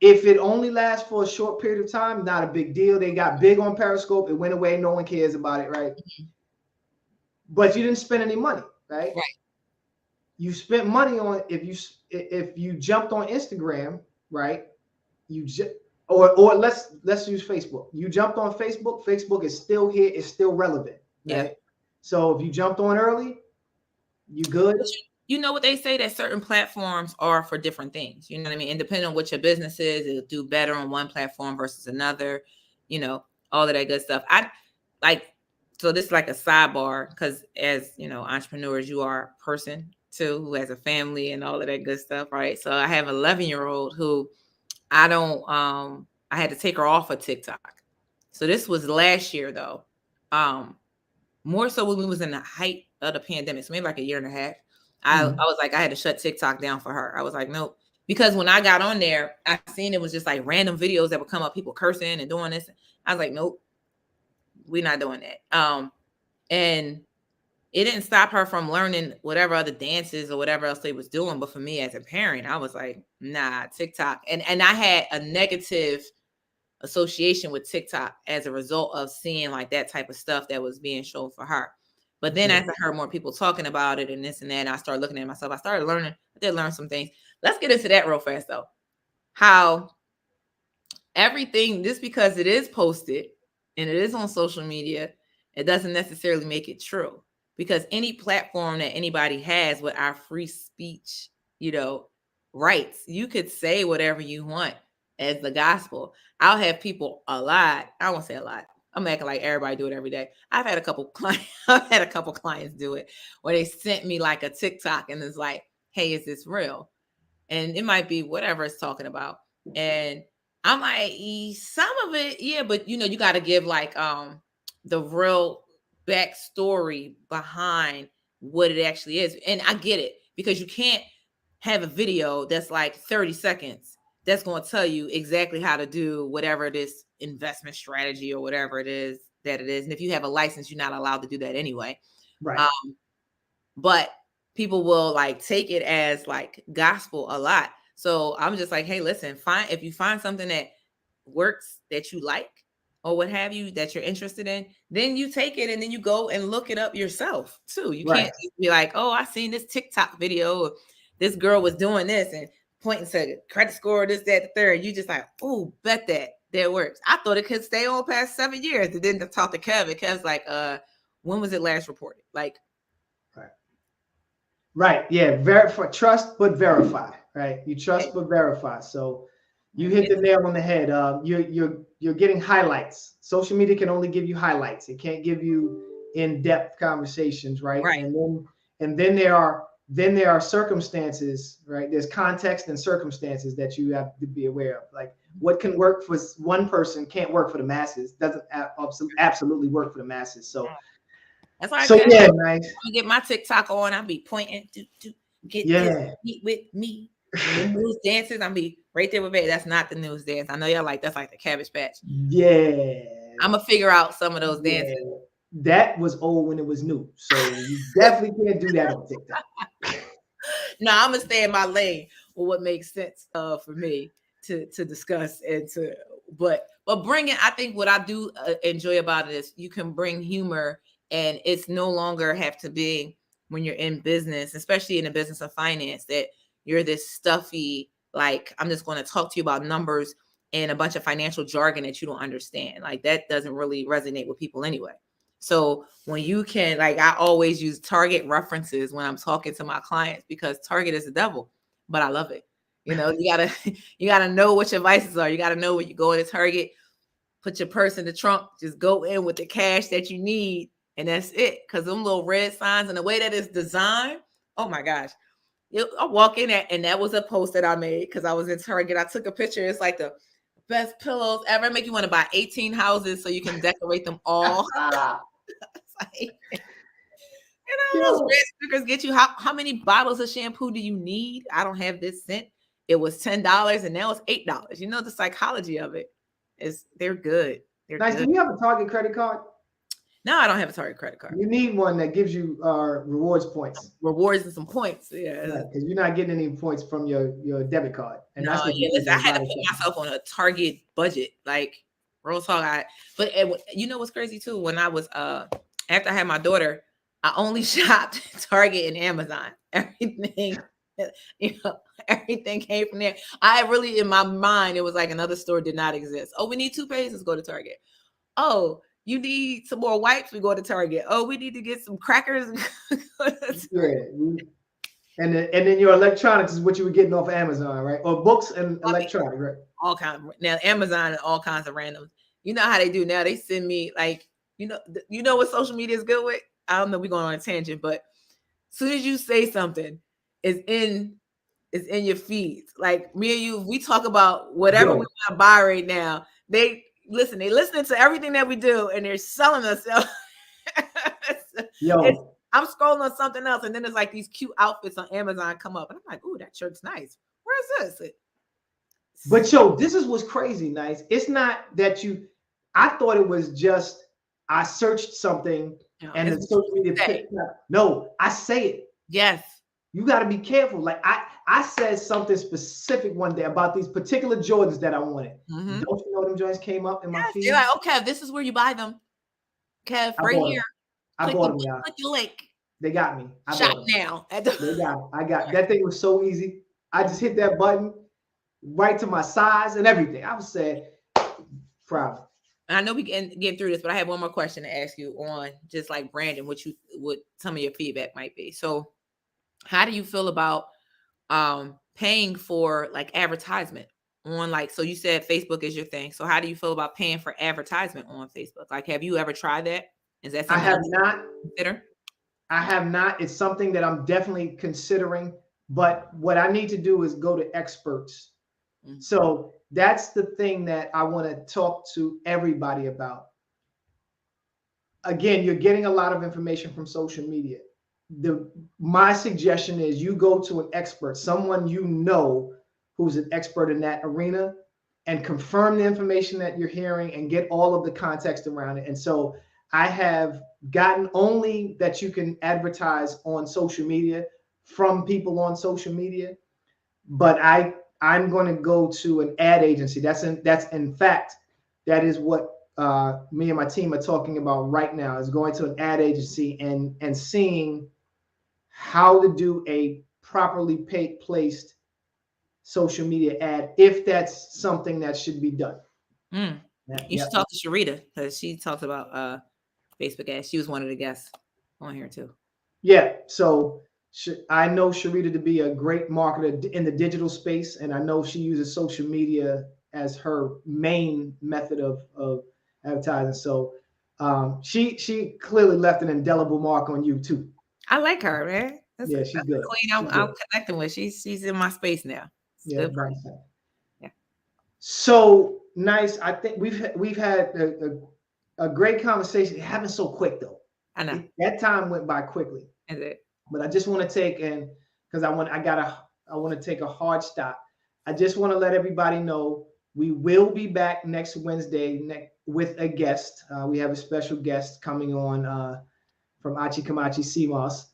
if it only lasts for a short period of time, not a big deal. They got big on Periscope. It went away. No one cares about it, right? But you didn't spend any money, right? Right. You spent money on if you jumped on Instagram, right? Or let's use Facebook. You jumped on Facebook. Facebook is still here. It's still relevant. Right? Yeah. So if you jumped on early, you good. You know what they say, that certain platforms are for different things. You know what I mean? And depending on what your business is, it'll do better on one platform versus another. You know, all of that good stuff. So this is like a sidebar, because as you know, entrepreneurs, you are a person too who has a family and all of that good stuff, right? So I have an 11-year-old who I had to take her off of TikTok. So this was last year though. More so when we was in the height of the pandemic, so maybe like a year and a half. I was like, I had to shut TikTok down for her. I was like, nope. Because when I got on there, I seen it was just like random videos that would come up, people cursing and doing this. I was like, nope, we're not doing that. And it didn't stop her from learning whatever other dances or whatever else they was doing. But for me as a parent, I was like, nah, TikTok. And I had a negative association with TikTok as a result of seeing like that type of stuff that was being shown for her. But then as I heard more people talking about it and this and that, and I started looking at myself, I started learning. I did learn some things. Let's get into that real fast though. How everything, just because it is posted and it is on social media, it doesn't necessarily make it true. Because any platform that anybody has with our free speech, rights, you could say whatever you want as the gospel. I'll have people a lot. I won't say a lot. I'm acting like everybody do it every day. I've had a couple clients do it where they sent me like a TikTok and it's like, hey, is this real? And it might be whatever it's talking about. And I'm like, some of it, yeah, but you got to give like the real backstory behind what it actually is. And I get it, because you can't have a video that's like 30 seconds that's going to tell you exactly how to do whatever this investment strategy or whatever it is that it is. And if you have a license, you're not allowed to do that anyway. Right. But people will like take it as like gospel a lot. So I'm just like, hey, listen, if you find something that works, that you like or what have you, that you're interested in, then you take it and then you go and look it up yourself too. You can't just be like, oh, I seen this TikTok video. This girl was doing this and pointing to credit score, this, that, the third. You just like, oh, bet that works. I thought it could stay on past 7 years. And then to talk to Kevin. Kevin's like, when was it last reported? Like, right. Yeah. Trust but verify. Right. You trust but verify. So you hit the nail on the head. You're getting highlights. Social media can only give you highlights. It can't give you in-depth conversations, right? Right. And then there are circumstances, right? There's context and circumstances that you have to be aware of. Like what can work for one person can't work for the masses. Doesn't absolutely work for the masses. So that's why nice. I get my TikTok on. I'll be pointing to meet with me. The news dances, I'm be right there with it. That's not the news dance. I know y'all like that's like the Cabbage Patch. Yeah. I'm gonna figure out some of those Yeah. dances. That was old when it was new. So you definitely can't do that on TikTok. No, I'm gonna stay in my lane with what makes sense for me to discuss and to but bring it. I think what I do enjoy about it is you can bring humor, and it's no longer have to be when you're in business, especially in the business of finance, that you're this stuffy, like I'm just going to talk to you about numbers and a bunch of financial jargon that you don't understand. Like that doesn't really resonate with people anyway. So when you can, like, I always use Target references when I'm talking to my clients because Target is the devil, but I love it. You know, you gotta know what your vices are. You gotta know when you go into Target, put your purse in the trunk, just go in with the cash that you need, and that's it. Because them little red signs and the way that it's designed, oh my gosh. I walk in there, and that was a post that I made because I was in Target. I took a picture. It's like the best pillows ever. Make you want to buy 18 houses so you can decorate them all. Like, those red stickers get you how many bottles of shampoo do you need? I don't have this scent. It was $10 and now it's $8. You know the psychology of it is they're good. They're Nice. good. Do you have a Target credit card? No, I don't have a Target credit card. You need one that gives you rewards points. Rewards and some points. Yeah. Because you're not getting any points from your debit card. And no, that's what listen, I had to put myself on a Target budget. Like real talk. But you know what's crazy too? When I was after I had my daughter, I only shopped Target and Amazon. Everything, everything came from there. I really, in my mind, it was like another store did not exist. Oh, we need toothpaste, let's go to Target. Oh, you need some more wipes, we go to Target. Oh, we need to get some crackers. Yeah. And then your electronics is what you were getting off Amazon, right? Or books and electronics, right? All kinds. Now Amazon and all kinds of randoms. You know how they do now? They send me like, you know what social media is good with? I don't know, we're going on a tangent, but as soon as you say something, it's in your feeds. Like me and you, we talk about whatever we want to buy right now. They listening to everything that we do, and they're selling us. I'm scrolling on something else, and then there's like these cute outfits on Amazon come up, and I'm like, "Ooh, that shirt's nice. Where's this?" But this is what's crazy, Nice. It's not that I thought it was just I searched something and the social media picked up. No, I say it. Yes. You got to be careful. Like I said something specific one day about these particular Jordans that I wanted. Mm-hmm. Don't you know them joints came up in my feed? You're like, okay, this is where you buy them. Kev, right here. I bought them, y'all. Click the link. They got me. Shop now. They got me. I got that thing was so easy. I just hit that button right to my size and everything. I was saying, proud. I know we can get through this, but I have one more question to ask you on just like branding, what some of your feedback might be. So how do you feel about paying for like advertisement on like, so you said Facebook is your thing. So how do you feel about paying for advertisement on Facebook? Like, have you ever tried that? Is that something I have not consider? I have not. It's something that I'm definitely considering, but what I need to do is go to experts. Mm-hmm. So that's the thing that I want to talk to everybody about. Again, you're getting a lot of information from social media. My suggestion is you go to an expert, someone you know who's an expert in that arena, and confirm the information that you're hearing and get all of the context around it. And so I have gotten only that you can advertise on social media from people on social media, but I'm going to go to an ad agency. That's in fact, that is what me and my team are talking about right now, is going to an ad agency and seeing how to do a properly placed social media ad, if that's something that should be done. You should talk to Sharita, because she talks about Facebook ads. She was one of the guests on here too. Yeah, so I know Sharita to be a great marketer in the digital space, and I know she uses social media as her main method of advertising. So she clearly left an indelible mark on you too. I like her, man. She's good. Queen I'm connecting with. She's in my space now. Yeah, right. Yeah. So nice. I think we've had a great conversation. It happened so quick though. I know that time went by quickly. Is it? But I just want to take because I got I want to take a hard stop. I just want to let everybody know we will be back next Wednesday with a guest. We have a special guest coming on from Achi Kamachi CMOS,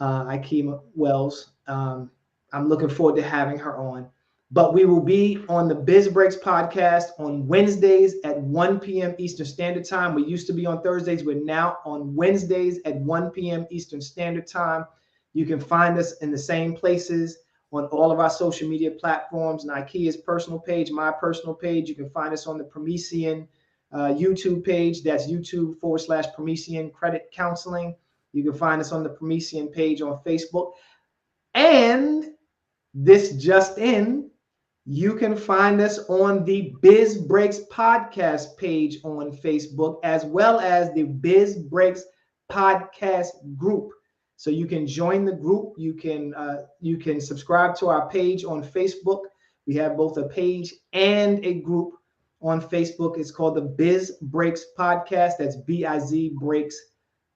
Ikema Wells. I'm looking forward to having her on. But we will be on the Biz Breaks podcast on Wednesdays at 1 p.m. Eastern Standard Time. We used to be on Thursdays. We're now on Wednesdays at 1 p.m. Eastern Standard Time. You can find us in the same places on all of our social media platforms, Nikea's personal page, my personal page. You can find us on the Promethean YouTube page. That's YouTube.com/Promethean Credit Counseling. You can find us on the Promethean page on Facebook. And this just in, you can find us on the Biz Breaks Podcast page on Facebook, as well as the Biz Breaks Podcast group. So you can join the group. You can subscribe to our page on Facebook. We have both a page and a group on Facebook. It's called the Biz Breaks Podcast. That's BIZ Breaks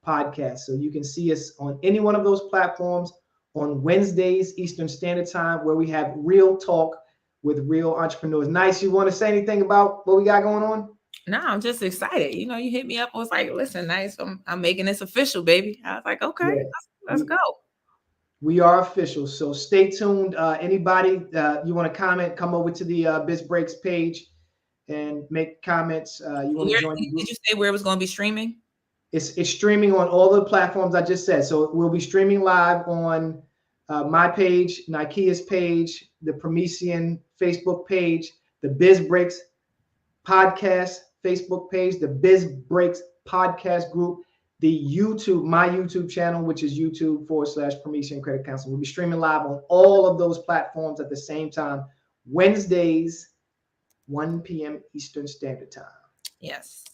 Podcast. So you can see us on any one of those platforms on Wednesdays Eastern Standard Time, where we have real talk with real entrepreneurs. Nice. You want to say anything about what we got going on? No, I'm just excited. You hit me up. I was like, listen, Nice. I'm making this official, baby. I was like, okay, yeah. let's go. We are official. So stay tuned. Anybody you want to comment, come over to the Biz Breaks page and make comments. You want to join the group? Did you say where it was going to be streaming? It's streaming on all the platforms I just said. So we'll be streaming live on my page, Nikea's page, the Promethean Facebook page, the Biz Breaks Podcast Facebook page, the Biz Breaks Podcast group, the my YouTube channel, which is YouTube.com/Promethean Credit Counseling. We'll be streaming live on all of those platforms at the same time, Wednesdays, 1 p.m. Eastern Standard Time. Yes.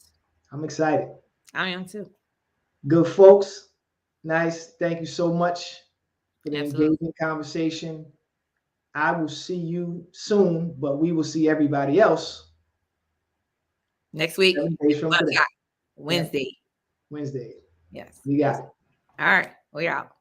I'm excited. I am too. Good folks. Nice. Thank you so much for the Absolutely. engaging conversation. I will see you soon, but we will see everybody else next week. 7 days from today. Wednesday. Wednesday. Yes. You got it. All right. We out.